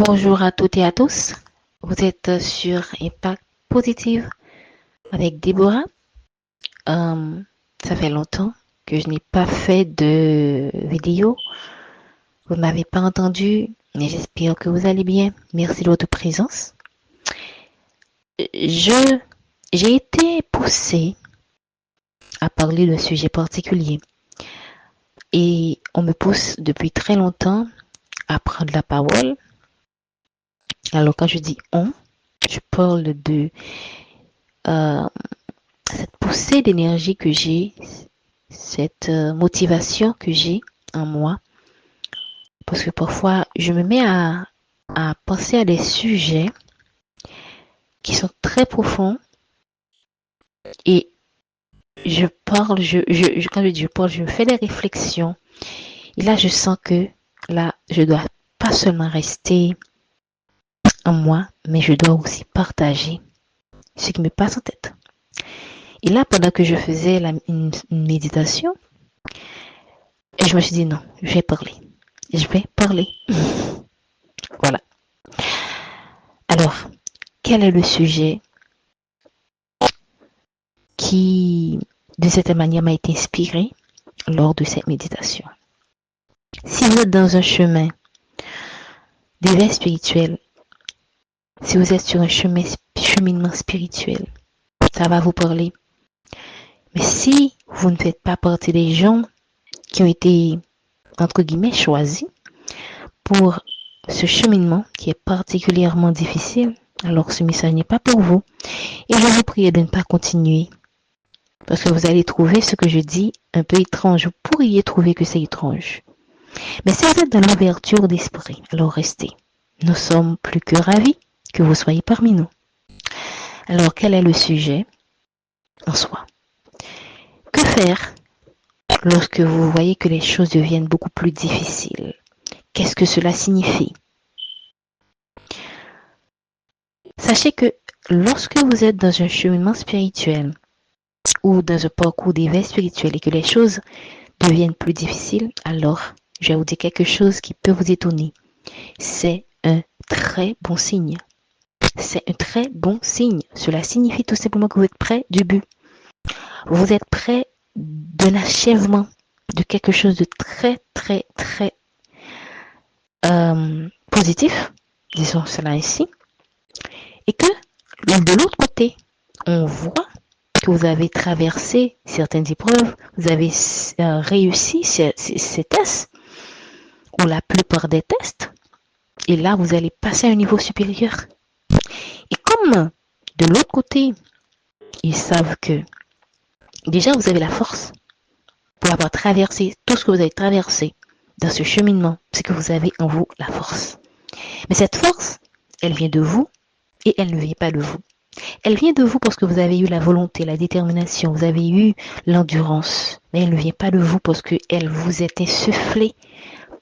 Bonjour à toutes et à tous. Vous êtes sur Impact Positive avec Déborah. Euh, Ça fait longtemps que je n'ai pas fait de vidéo. Vous ne m'avez pas entendu, mais j'espère que vous allez bien. Merci de votre présence. J'ai été poussée à parler d'un sujet particulier et on me pousse depuis très longtemps à prendre la parole. Alors quand je dis on, je parle de euh, cette poussée d'énergie que j'ai, cette motivation que j'ai en moi. Parce que parfois, je me mets à penser à des sujets qui sont très profonds et je parle, quand je dis je parle, je me fais des réflexions. Et là, je sens que là, je dois pas seulement rester en moi, mais je dois aussi partager ce qui me passe en tête. Et là, pendant que je faisais une méditation, je me suis dit non, je vais parler. Je vais parler. Voilà. Alors, quel est le sujet qui, de cette manière, m'a été inspiré lors de cette méditation? Si vous êtes dans un chemin d'éveil spirituel, si vous êtes sur un cheminement spirituel, ça va vous parler. Mais si vous ne faites pas partie des gens qui ont été, entre guillemets, choisis pour ce cheminement qui est particulièrement difficile, alors ce message n'est pas pour vous. Et je vous prie de ne pas continuer. Parce que vous allez trouver ce que je dis un peu étrange. Vous pourriez trouver que c'est étrange. Mais si vous êtes dans l'ouverture d'esprit, alors restez. Nous sommes plus que ravis que vous soyez parmi nous. Alors, quel est le sujet en soi? Que faire lorsque vous voyez que les choses deviennent beaucoup plus difficiles? Qu'est-ce que cela signifie? Sachez que lorsque vous êtes dans un cheminement spirituel ou dans un parcours d'éveil spirituel et que les choses deviennent plus difficiles, alors je vais vous dire quelque chose qui peut vous étonner. C'est un très bon signe. C'est un très bon signe. Cela signifie tout simplement que vous êtes près du but. Vous êtes près d'un achèvement de quelque chose de très, très, très positif, disons cela ainsi. Et que de l'autre côté, on voit que vous avez traversé certaines épreuves, vous avez réussi ces tests, ou la plupart des tests, et là, vous allez passer à un niveau supérieur. Et comme de l'autre côté, ils savent que déjà, vous avez la force pour avoir traversé tout ce que vous avez traversé dans ce cheminement, c'est que vous avez en vous la force. Mais cette force, elle vient de vous et elle ne vient pas de vous. Elle vient de vous parce que vous avez eu la volonté, la détermination, vous avez eu l'endurance. Mais elle ne vient pas de vous parce qu'elle vous est insufflée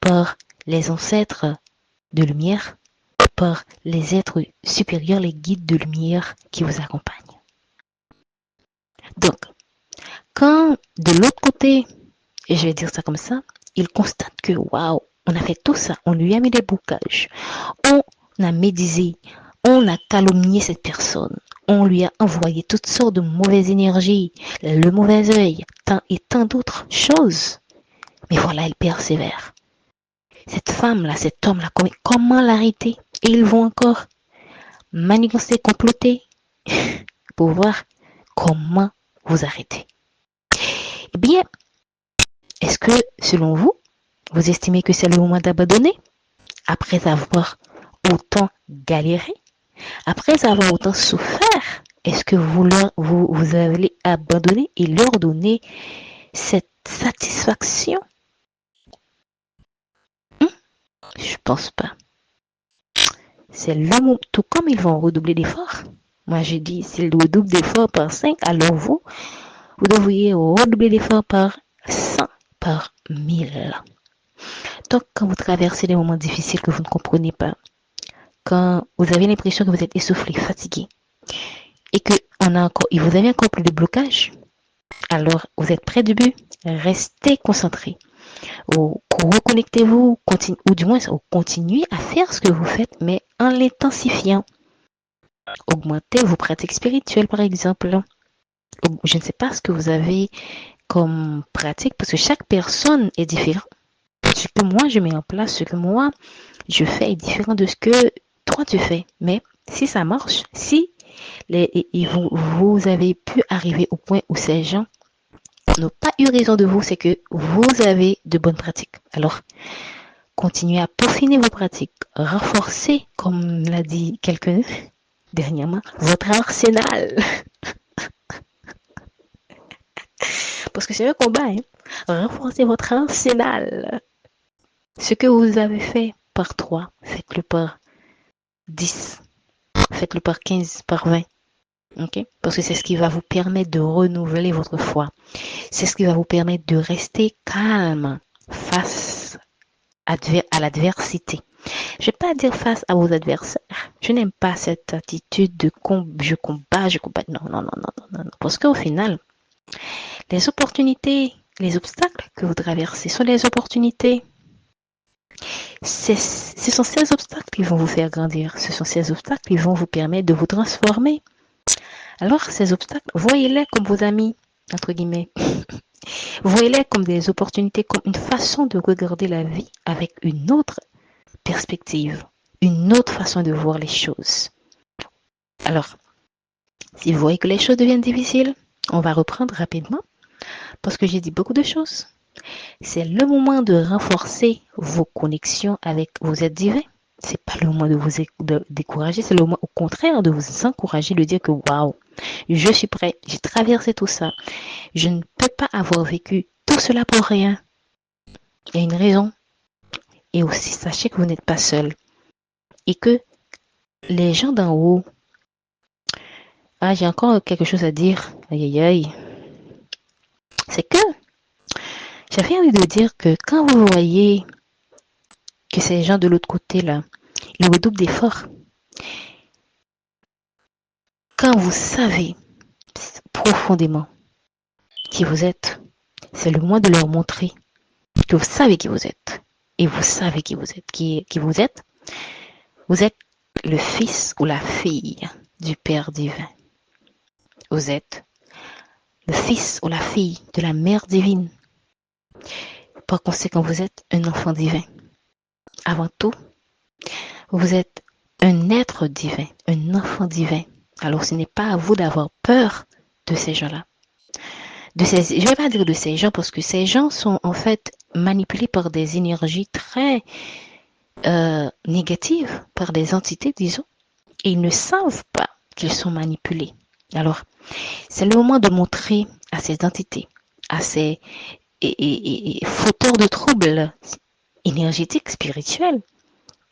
par les ancêtres de lumière, par les êtres supérieurs, les guides de lumière qui vous accompagnent. Donc, quand de l'autre côté, et je vais dire ça comme ça, il constate que waouh, on a fait tout ça, on lui a mis des boucages, on a médisé, on a calomnié cette personne, on lui a envoyé toutes sortes de mauvaises énergies, le mauvais œil, tant et tant d'autres choses. Mais voilà, elle persévère. Cette femme-là, cet homme-là, comment l'arrêter? Et ils vont encore manigancer, comploter pour voir comment vous arrêter. Eh bien, est-ce que, selon vous, vous estimez que c'est le moment d'abandonner après avoir autant galéré, après avoir autant souffert? Est-ce que vous allez abandonner et leur donner cette satisfaction? Je pense pas. C'est le moment, tout comme ils vont redoubler d'efforts. Moi, je dis, s'ils redoublent d'efforts par 5, alors vous devriez redoubler d'efforts par 100, par 1000. Donc, quand vous traversez des moments difficiles que vous ne comprenez pas, quand vous avez l'impression que vous êtes essoufflé, fatigué, et que vous avez encore plus de blocage, alors vous êtes près du but, restez concentré. Ou reconnectez-vous, ou du moins continuez à faire ce que vous faites, mais en l'intensifiant. Augmentez vos pratiques spirituelles, par exemple. Je ne sais pas ce que vous avez comme pratique, parce que chaque personne est différente. Ce que moi je mets en place, ce que moi je fais est différent de ce que toi tu fais. Mais si ça marche, si vous avez pu arriver au point où ces gens n'ont pas eu raison de vous, c'est que vous avez de bonnes pratiques. Alors, continuez à peaufiner vos pratiques, renforcez, comme l'a dit quelqu'un dernièrement, votre arsenal. Parce que c'est un combat, hein. Renforcez votre arsenal. Ce que vous avez fait par 3, faites-le par 10, faites-le par 15, par 20. Okay? Parce que c'est ce qui va vous permettre de renouveler votre foi. C'est ce qui va vous permettre de rester calme face à l'adversité. Je ne vais pas dire face à vos adversaires. Je n'aime pas cette attitude de je combat. Non, non, non, non, non, non. Parce qu'au final, les opportunités, les obstacles que vous traversez sont les opportunités. Ce sont ces obstacles qui vont vous faire grandir. Ce sont ces obstacles qui vont vous permettre de vous transformer. Alors, ces obstacles, voyez-les comme vos amis, entre guillemets. Voyez-les comme des opportunités, comme une façon de regarder la vie avec une autre perspective, une autre façon de voir les choses. Alors, si vous voyez que les choses deviennent difficiles, on va reprendre rapidement parce que j'ai dit beaucoup de choses. C'est le moment de renforcer vos connexions avec vos êtres divins. C'est pas le moment de vous décourager, c'est le moment au contraire de vous encourager, de dire que waouh, je suis prêt, j'ai traversé tout ça. Je ne peux pas avoir vécu tout cela pour rien. Il y a une raison. Et aussi, sachez que vous n'êtes pas seul. Et que les gens d'en haut, ah, j'ai encore quelque chose à dire. Aïe, aïe, aïe. C'est que j'avais envie de dire que quand vous voyez que ces gens de l'autre côté là, ils redoublent d'efforts. Quand vous savez profondément qui vous êtes, c'est le moment de leur montrer que vous savez qui vous êtes. Et vous savez qui vous êtes. Qui vous êtes. Vous êtes le fils ou la fille du Père divin. Vous êtes le fils ou la fille de la Mère divine. Par conséquent, vous êtes un enfant divin. Avant tout, vous êtes un être divin, un enfant divin. Alors, ce n'est pas à vous d'avoir peur de ces gens-là. Je ne vais pas dire de ces gens parce que ces gens sont en fait manipulés par des énergies très négatives, par des entités, disons, et ils ne savent pas qu'ils sont manipulés. Alors, c'est le moment de montrer à ces entités, à ces fauteurs de troubles énergétiques, spirituels,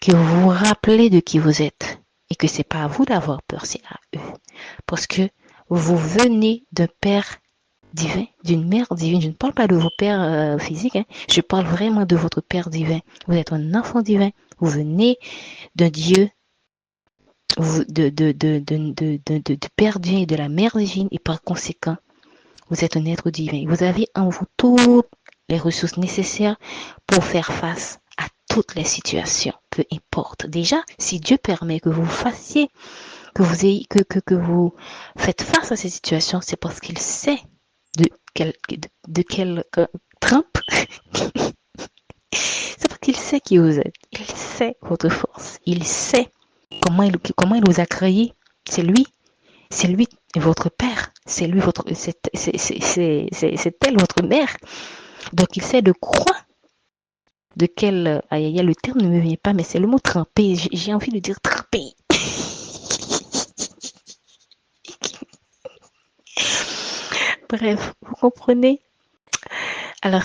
que vous vous rappelez de qui vous êtes et que c'est pas à vous d'avoir peur, c'est à eux. Parce que vous venez d'un père divin, d'une mère divine. Je ne parle pas de vos pères physiques, hein. Je parle vraiment de votre père divin. Vous êtes un enfant divin. Vous venez d'un Dieu, de père divin et de la mère divine et par conséquent, vous êtes un être divin. Vous avez en vous toutes les ressources nécessaires pour faire face à toutes les situations, peu importe. Déjà, si Dieu permet que vous fassiez, que vous faites face à ces situations, c'est parce qu'il sait de quelle trempe. C'est parce qu'il sait qui vous êtes. Il sait votre force. Il sait comment il vous a créé. C'est lui. C'est lui votre père. C'est lui votre, c'est elle votre mère. Donc il sait de quoi, de quel, aïe, aïe, le terme ne me vient pas, mais c'est le mot tremper. J'ai envie de dire tremper. Bref, vous comprenez? Alors,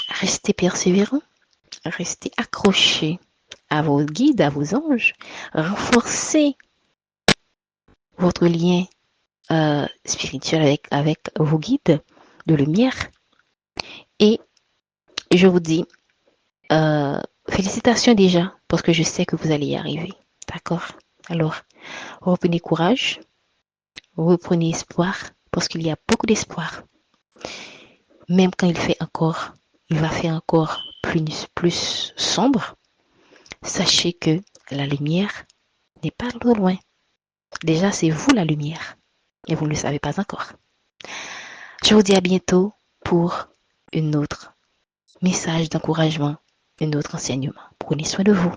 restez persévérant, restez accrochés à vos guides, à vos anges, renforcez votre lien spirituel avec vos guides de lumière. Et je vous dis félicitations déjà, parce que je sais que vous allez y arriver. D'accord? Alors, reprenez courage, reprenez espoir, parce qu'il y a beaucoup d'espoir, même quand il fait encore il va faire encore plus sombre, sachez que la lumière n'est pas trop loin. Déjà, c'est vous la lumière, et vous ne le savez pas encore. Je vous dis à bientôt pour une autre message d'encouragement, un autre enseignement. Prenez soin de vous.